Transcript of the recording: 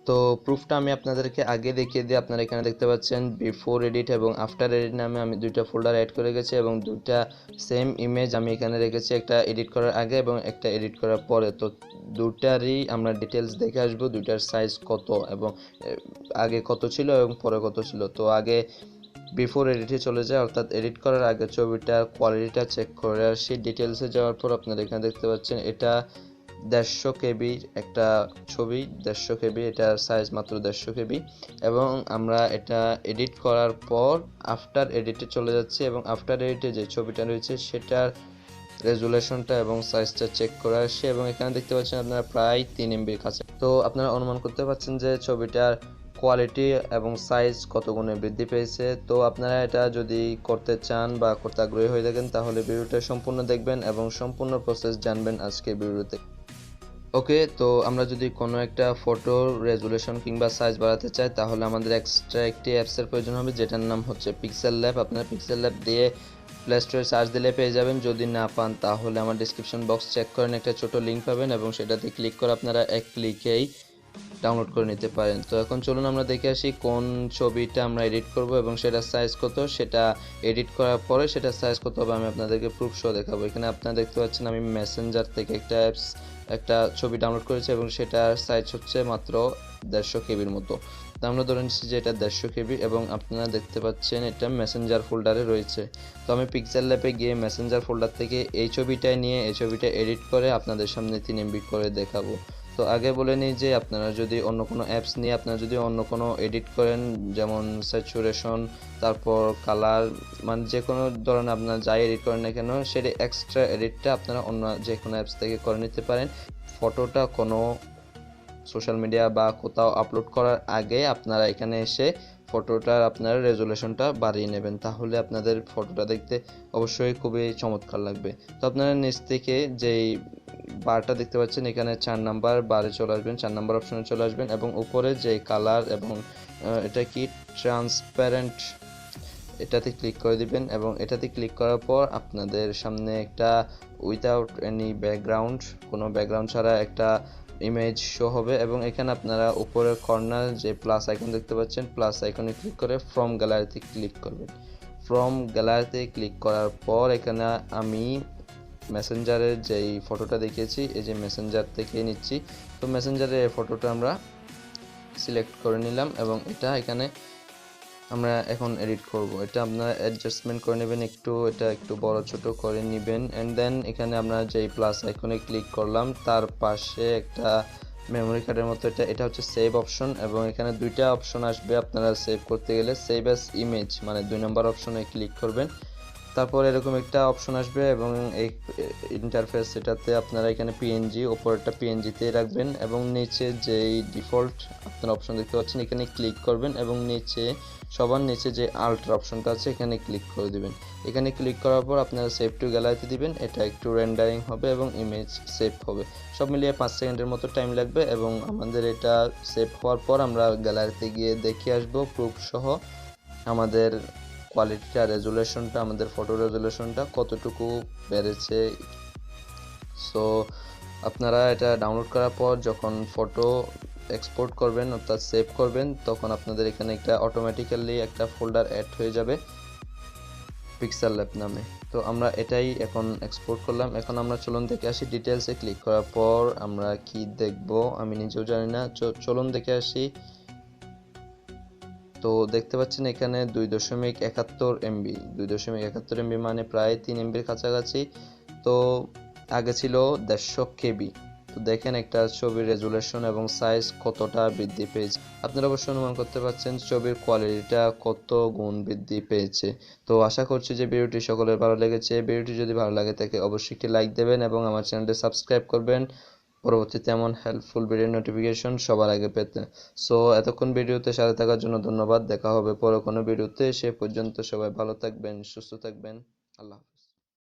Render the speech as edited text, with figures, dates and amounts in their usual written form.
তো প্রুফটা আমি আপনাদেরকে আগে দেখিয়ে দিই। আপনারা এখানে দেখতে পাচ্ছেন বিফোর এডিট এবং আফটার এডিট নামে আমি দুইটা ফোল্ডার অ্যাড করে গেছি এবং দুইটা সেম ইমেজ আমি এখানে রেখেছি, একটা এডিট করার আগে এবং একটা এডিট করার পরে। তো দুটারই আমরা ডিটেলস দেখে আসবো, দুইটার সাইজ কত এবং আগে কত ছিল এবং পরে কত ছিল। তো আগে বিফোর এডিটে চলে যায়, অর্থাৎ এডিট করার আগে ছবিটার কোয়ালিটিটা চেক করে আসি। ডিটেলসে যাওয়ার পর আপনারা এখানে দেখতে পাচ্ছেন এটা 150 কেবির একটা ছবি, 150 কেবি, এটার সাইজ মাত্র 150 কেবি। এবং আমরা এটা এডিট করার পর আফটার এডিটে চলে যাচ্ছি এবং আফটার এডিটে যে ছবিটা রয়েছে সেটার রেজুলেশনটা এবং সাইজটা চেক করে আসি এবং এখানে দেখতে পাচ্ছেন আপনারা প্রায় 3 এমবির কাছে। তো আপনারা অনুমান করতে পারছেন যে ছবিটার কোয়ালিটি এবং সাইজ কত গুণে বৃদ্ধি পেয়েছে। তো আপনারা এটা যদি করতে চান বা করতে আগ্রহী হয়ে থাকেন তাহলে ভিডিওটা সম্পূর্ণ দেখবেন এবং সম্পূর্ণ প্রসেস জানবেন আজকের ভিডিওতে। ওকে, তো আমরা যদি কোনো একটা ফটোর রেজুলেশন কিংবা সাইজ বাড়াতে চাই তাহলে আমাদের এক্সট্রা একটি অ্যাপসের প্রয়োজন হবে, যেটার নাম হচ্ছে পিক্সেল ল্যাব। আপনারা পিক্সেল ল্যাব দিয়ে প্লে স্টোরে সার্চ দিলে পেয়ে যাবেন। যদি না পান তাহলে আমার ডিসক্রিপশন বক্স চেক করেন, একটা ছোট লিঙ্ক পাবেন এবং সেটাতে ক্লিক করে আপনারা এক ক্লিকেই ডাউনলোড করে নিতে পারেন। তো এখন চলুন আমরা দেখে আসি কোন ছবিটা আমরা এডিট করব এবং সেটার সাইজ কত, সেটা এডিট করার পরে সেটার সাইজ কত হবে আমি আপনাদেরকে প্রুফ সহ দেখাবো। এখানে আপনারা দেখতে পাচ্ছেন আমি মেসেঞ্জার থেকে একটা ছবি ডাউনলোড করেছি এবং সেটার সাইজ হচ্ছে মাত্র 150 কেবির মতো। তো আমরা ধরে নিচ্ছি যে এটা 150 কেবি এবং আপনারা দেখতে পাচ্ছেন এটা মেসেঞ্জার ফোল্ডারে রয়েছে। তো আমি পিক্সেল ল্যাবে গিয়ে মেসেঞ্জার ফোল্ডার থেকে এই ছবিটাই নিয়ে এই ছবিটা এডিট করে আপনাদের সামনে 3 এমবি করে দেখাবো। তো আগে বলে নিই যে আপনারা যদি অন্য কোনো অ্যাপস নিয়ে আপনারা যদি অন্য কোনো এডিট করেন, যেমন স্যাচুরেশন, তারপর কালার, মানে যে কোনো ধরনের আপনারা যাই এডিট করেন না কেন সেটা এক্সট্রা এডিটটা আপনারা অন্য যে কোনো অ্যাপস থেকে করে নিতে পারেন। ফটোটা কোনো সোশ্যাল মিডিয়া বা কোথাও আপলোড করার আগে আপনারা এখানে এসে ফটোটার আপনার রেজুলেশনটা বাড়িয়ে নেবেন, তাহলে আপনাদের ফটোটা দেখতে অবশ্যই খুবই চমৎকার লাগবে। তো আপনারা নিচ থেকে যেই বারটা দেখতে পাচ্ছেন এখানে 4 নাম্বার বারে চলে আসবেন, 4 নাম্বার অপশনে চলে আসবেন এবং উপরে যে কালার এবং এটা কি ট্রান্সপারেন্ট, এটাতে ক্লিক করে দিবেন এবং এটাতে ক্লিক করার পর আপনাদের সামনে একটা উইথাউট এনি ব্যাকগ্রাউন্ড, কোনো ব্যাকগ্রাউন্ড ছাড়া একটা ইমেজ শো হবে এবং এখানে আপনারা উপরের কর্নার যে প্লাস আইকন দেখতে পাচ্ছেন, প্লাস আইকনে ক্লিক করে ফ্রম গ্যালারিতে ক্লিক করবেন। ফ্রম গ্যালারিতে ক্লিক করার পর এখানে আমি মেসেঞ্জারের যেই ফটোটা দেখিয়েছি এই যে মেসেঞ্জার থেকে নিচ্ছি। তো মেসেঞ্জারের এই ফটোটা আমরা সিলেক্ট করে নিলাম এবং এটা এখানে আমরা এখন এডিট করব। এটা আপনারা অ্যাডজাস্টমেন্ট করে নেবেন, এটা একটু বড় ছোট করে নেবেন এন্ড দেন এখানে আমরা যেই প্লাস আইকনে ক্লিক করলাম তার পাশে একটা মেমোরি কার্ডের মতো এটা হচ্ছে সেভ অপশন এবং এখানে দুইটা অপশন আসবে আপনারা সেভ করতে গেলে। সেভ অ্যাজ ইমেজ মানে 2 নম্বর অপশনে ক্লিক করবেন, তারপর এরকম একটা অপশন আসবে এবং এই ইন্টারফেস এটাতে আপনারা এখানে পিএনজি, উপরেরটা পিএনজিতেই রাখবেন এবং নিচে যেই ডিফল্ট আপনারা অপশন দেখতে পাচ্ছেন এখানে ক্লিক করবেন এবং নিচে সবার নিচে যে আল্ট্রা অপশনটা আছে এখানে ক্লিক করে দিবেন। এখানে ক্লিক করার পর আপনারা সেভ টু গ্যালারিতে দিবেন, এটা একটু রেন্ডারিং হবে এবং ইমেজ সেভ হবে। সব মিলিয়ে 5 সেকেন্ডের মতো টাইম লাগবে এবং আমাদের এটা সেভ হওয়ার পর আমরা গ্যালারিতে গিয়ে দেখে আসবো প্রুফ সহ আমাদের কোয়ালিটিটা, রেজুলেশনটা, আমাদের ফটো রেজুলেশনটা কতটুকু বেড়েছে। সো আপনারা এটা ডাউনলোড করার পর যখন ফটো এক্সপোর্ট করবেন অর্থাৎ সেভ করবেন তখন আপনাদের এখানে একটা অটোমেটিক্যালি একটা ফোল্ডার অ্যাড হয়ে যাবে পিক্সেল ল্যাব নামে। তো আমরা এটাই এখন এক্সপোর্ট করলাম। এখন আমরা চলুন দেখে আসি ডিটেলসে ক্লিক করার পর আমরা কি দেখব আমি নিজেও জানি না। চলুন দেখে আসি। তো দেখতে পাচ্ছেন এখানে 2.71 এমবি, 2.71 এমবি মানে প্রায় 3 এমবির কাছাকাছি। তো আগে ছিল 150 কেবি। তো দেখেন একটা ছবির রেজুলেশন এবং সাইজ কতটা বৃদ্ধি পেয়েছে। আপনারা অবশ্যই অনুমান করতে পারছেন ছবির কোয়ালিটিটা কত গুণ বৃদ্ধি পেয়েছে। তো আশা করছি যে ভিডিওটি সকলের ভালো লেগেছে। ভিডিওটি যদি ভালো লাগে থাকে অবশ্যই একটি লাইক দেবেন এবং আমার চ্যানেলটি সাবস্ক্রাইব করবেন পরবর্তীতে এমন হেল্পফুল ভিডিও নোটিফিকেশন সবার আগে পেতে। সো এতক্ষণ ভিডিওতে সাথে থাকার জন্য ধন্যবাদ। দেখা হবে পরে কোনো ভিডিওতে, সে পর্যন্ত সবাই ভালো থাকবেন, সুস্থ থাকবেন। আল্লাহ হাফেজ।